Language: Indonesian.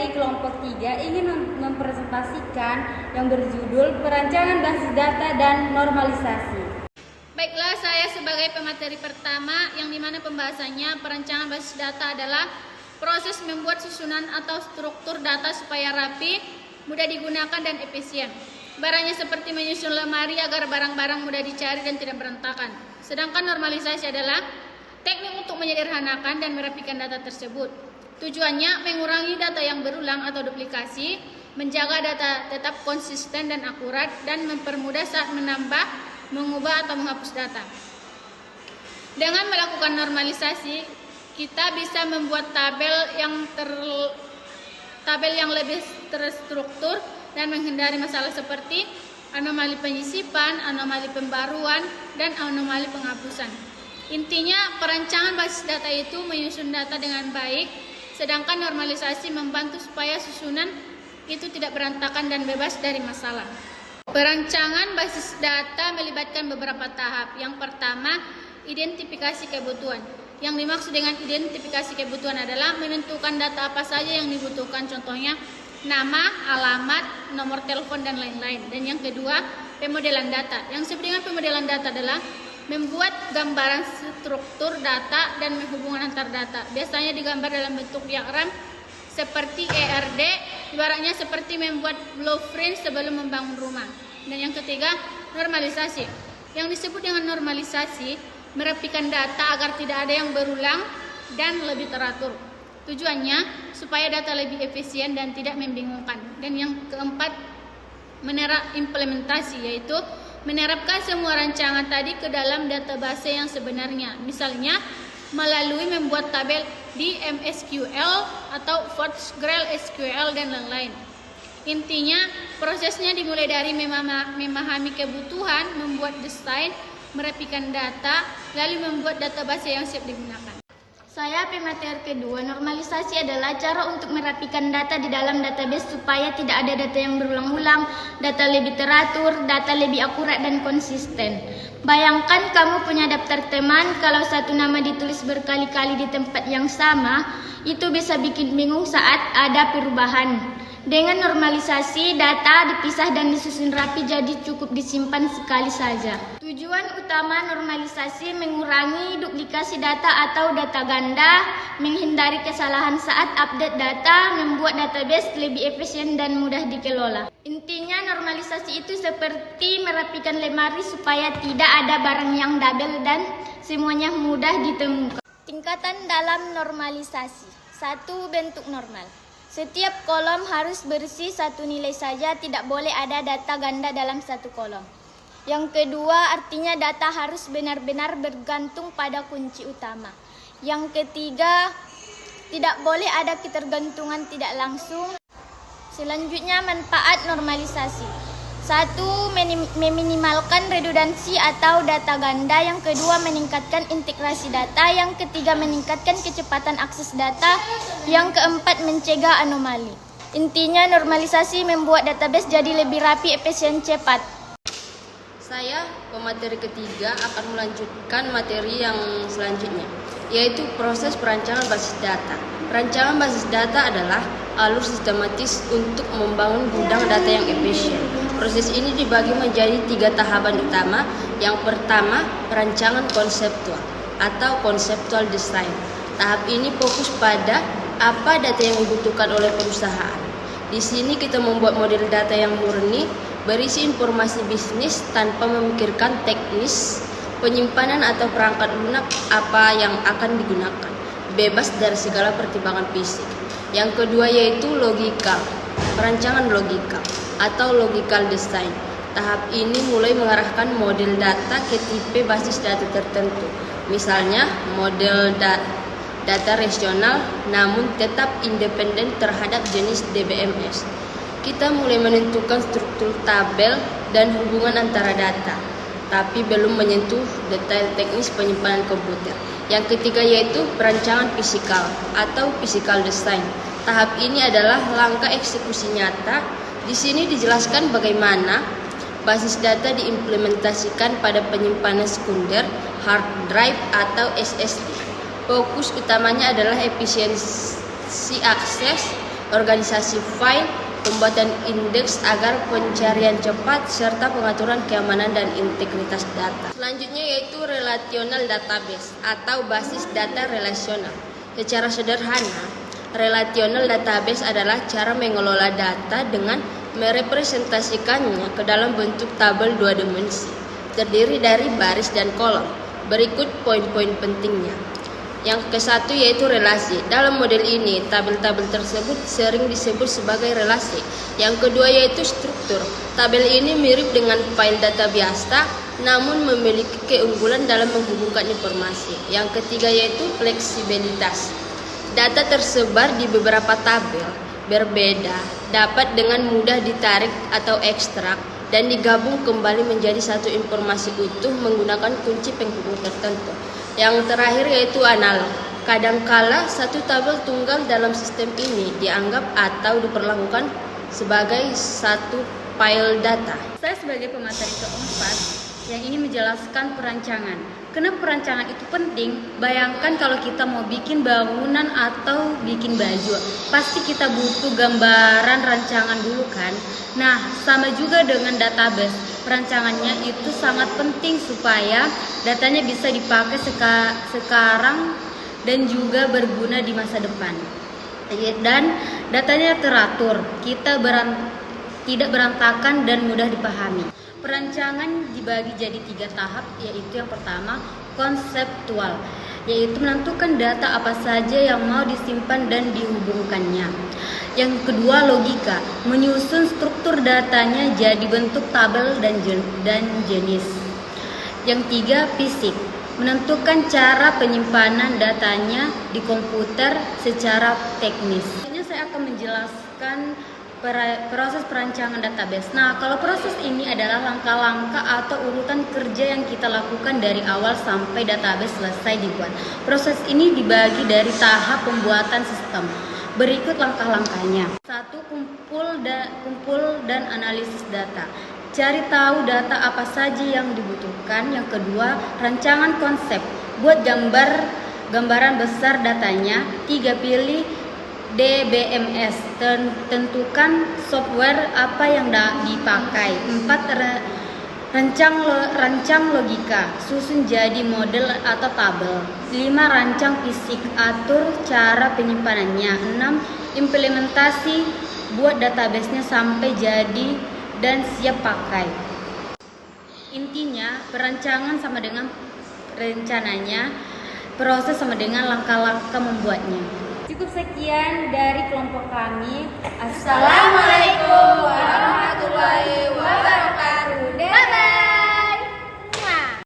dari kelompok 3 ingin mempresentasikan yang berjudul Perancangan Basis Data dan Normalisasi. Baiklah, saya sebagai pemateri pertama yang dimana pembahasannya perancangan basis data adalah proses membuat susunan atau struktur data supaya rapi, mudah digunakan dan efisien. Barangnya seperti menyusun lemari agar barang-barang mudah dicari dan tidak berantakan. Sedangkan normalisasi adalah teknik untuk menyederhanakan dan merapikan data tersebut. Tujuannya mengurangi data yang berulang atau duplikasi, menjaga data tetap konsisten dan akurat, dan mempermudah saat menambah, mengubah atau menghapus data. Dengan melakukan normalisasi, kita bisa membuat tabel yang lebih terstruktur dan menghindari masalah seperti anomali penyisipan, anomali pembaruan, dan anomali penghapusan. Intinya, perancangan basis data itu menyusun data dengan baik, sedangkan normalisasi membantu supaya susunan itu tidak berantakan dan bebas dari masalah. Perancangan basis data melibatkan beberapa tahap. Yang pertama, identifikasi kebutuhan. Yang dimaksud dengan identifikasi kebutuhan adalah menentukan data apa saja yang dibutuhkan, contohnya nama, alamat, nomor telepon, dan lain-lain. Dan yang kedua, pemodelan data. Yang disebut dengan pemodelan data adalah membuat gambaran struktur data dan hubungan antar data. Biasanya digambar dalam bentuk diagram seperti ERD, ibaratnya seperti membuat blueprint sebelum membangun rumah. Dan yang ketiga, normalisasi. Yang disebut dengan normalisasi, merapikan data agar tidak ada yang berulang dan lebih teratur. Tujuannya supaya data lebih efisien dan tidak membingungkan. Dan yang keempat, menerap implementasi, yaitu menerapkan semua rancangan tadi ke dalam database yang sebenarnya. Misalnya melalui membuat tabel di MSQL atau PostgreSQL dan lain-lain. Intinya, prosesnya dimulai dari memahami kebutuhan, membuat desain, merapikan data, lalu membuat database yang siap digunakan. Saya pemateri kedua, normalisasi adalah cara untuk merapikan data di dalam database supaya tidak ada data yang berulang-ulang, data lebih teratur, data lebih akurat dan konsisten. Bayangkan kamu punya daftar teman, kalau satu nama ditulis berkali-kali di tempat yang sama, itu bisa bikin bingung saat ada perubahan. Dengan normalisasi, data dipisah dan disusun rapi, jadi cukup disimpan sekali saja. Tujuan utama normalisasi mengurangi duplikasi data atau data ganda, menghindari kesalahan saat update data, membuat database lebih efisien dan mudah dikelola. Intinya, normalisasi itu seperti merapikan lemari supaya tidak ada barang yang double dan semuanya mudah ditemukan. Tingkatan dalam normalisasi. 1. Bentuk normal. Setiap kolom harus bersih satu nilai saja, tidak boleh ada data ganda dalam satu kolom. Yang kedua, artinya data harus benar-benar bergantung pada kunci utama. Yang ketiga, tidak boleh ada ketergantungan tidak langsung. Selanjutnya, manfaat normalisasi. 1. Meminimalkan redundansi atau data ganda. Yang kedua, meningkatkan integrasi data. Yang ketiga, meningkatkan kecepatan akses data. Yang keempat, mencegah anomali. Intinya, normalisasi membuat database jadi lebih rapi, efisien, cepat. Saya, pemateri ketiga, akan melanjutkan materi yang selanjutnya, yaitu proses perancangan basis data. Perancangan basis data adalah alur sistematis untuk membangun gudang data yang efisien. Proses ini dibagi menjadi 3 tahapan utama. Yang pertama, perancangan konseptual atau conceptual design. Tahap ini fokus pada apa data yang dibutuhkan oleh perusahaan. Di sini kita membuat model data yang murni, berisi informasi bisnis tanpa memikirkan teknis, penyimpanan atau perangkat lunak apa yang akan digunakan, bebas dari segala pertimbangan fisik. Yang kedua yaitu logikal, perancangan logikal atau logical design. Tahap ini mulai mengarahkan model data ke tipe basis data tertentu. Misalnya model data rasional namun tetap independen terhadap jenis DBMS. Kita mulai menentukan struktur tabel dan hubungan antara data, tapi belum menyentuh detail teknis penyimpanan komputer. Yang ketiga yaitu perancangan fisikal atau physical design. Tahap ini adalah langkah eksekusi nyata. Di sini dijelaskan bagaimana basis data diimplementasikan pada penyimpanan sekunder, hard drive atau SSD. Fokus utamanya adalah efisiensi akses, organisasi file, pembuatan indeks agar pencarian cepat, serta pengaturan keamanan dan integritas data. Selanjutnya yaitu relational database atau basis data relasional. Secara sederhana, relational database adalah cara mengelola data dengan merepresentasikannya ke dalam bentuk tabel 2 dimensi, terdiri dari baris dan kolom. Berikut poin-poin pentingnya. Yang ke-1 yaitu relasi. Dalam model ini, tabel-tabel tersebut sering disebut sebagai relasi. Yang kedua yaitu struktur. Tabel ini mirip dengan file data biasa, namun memiliki keunggulan dalam menghubungkan informasi. Yang ketiga yaitu fleksibilitas. Data tersebar di beberapa tabel berbeda, dapat dengan mudah ditarik atau ekstrak dan digabung kembali menjadi satu informasi utuh menggunakan kunci penghubung tertentu. Yang terakhir yaitu analog. Kadangkala satu tabel tunggal dalam sistem ini dianggap atau diperlakukan sebagai satu file data. Saya sebagai pemateri keempat yang ingin menjelaskan perancangan. Kenapa perancangan itu penting? Bayangkan kalau kita mau bikin bangunan atau bikin baju, pasti kita butuh gambaran rancangan dulu kan? Nah, sama juga dengan database. Perancangannya itu sangat penting supaya datanya bisa dipakai sekarang dan juga berguna di masa depan. Dan datanya teratur, tidak berantakan dan mudah dipahami. Perancangan dibagi jadi 3 tahap, yaitu yang pertama konseptual, yaitu menentukan data apa saja yang mau disimpan dan dihubungkannya. Yang kedua logika, menyusun struktur datanya jadi bentuk tabel dan jenis. Yang tiga fisik, menentukan cara penyimpanan datanya di komputer secara teknis. Selanjutnya saya akan menjelaskan proses perancangan database. Nah, kalau proses ini adalah langkah-langkah atau urutan kerja yang kita lakukan dari awal sampai database selesai dibuat. Proses ini dibagi dari tahap pembuatan sistem. Berikut langkah-langkahnya. 1. Kumpul dan analisis data. Cari tahu data apa saja yang dibutuhkan. Yang kedua, rancangan konsep. Buat gambaran besar datanya. 3. Pilih DBMS, tentukan software apa yang dipakai. 4. Rancang logika, susun jadi model atau tabel. 5. Rancang fisik, atur cara penyimpanannya. 6. Implementasi, buat databasenya sampai jadi dan siap pakai. Intinya, perancangan sama dengan rencananya, proses sama dengan langkah-langkah membuatnya. Cukup sekian dari kelompok kami. Assalamualaikum.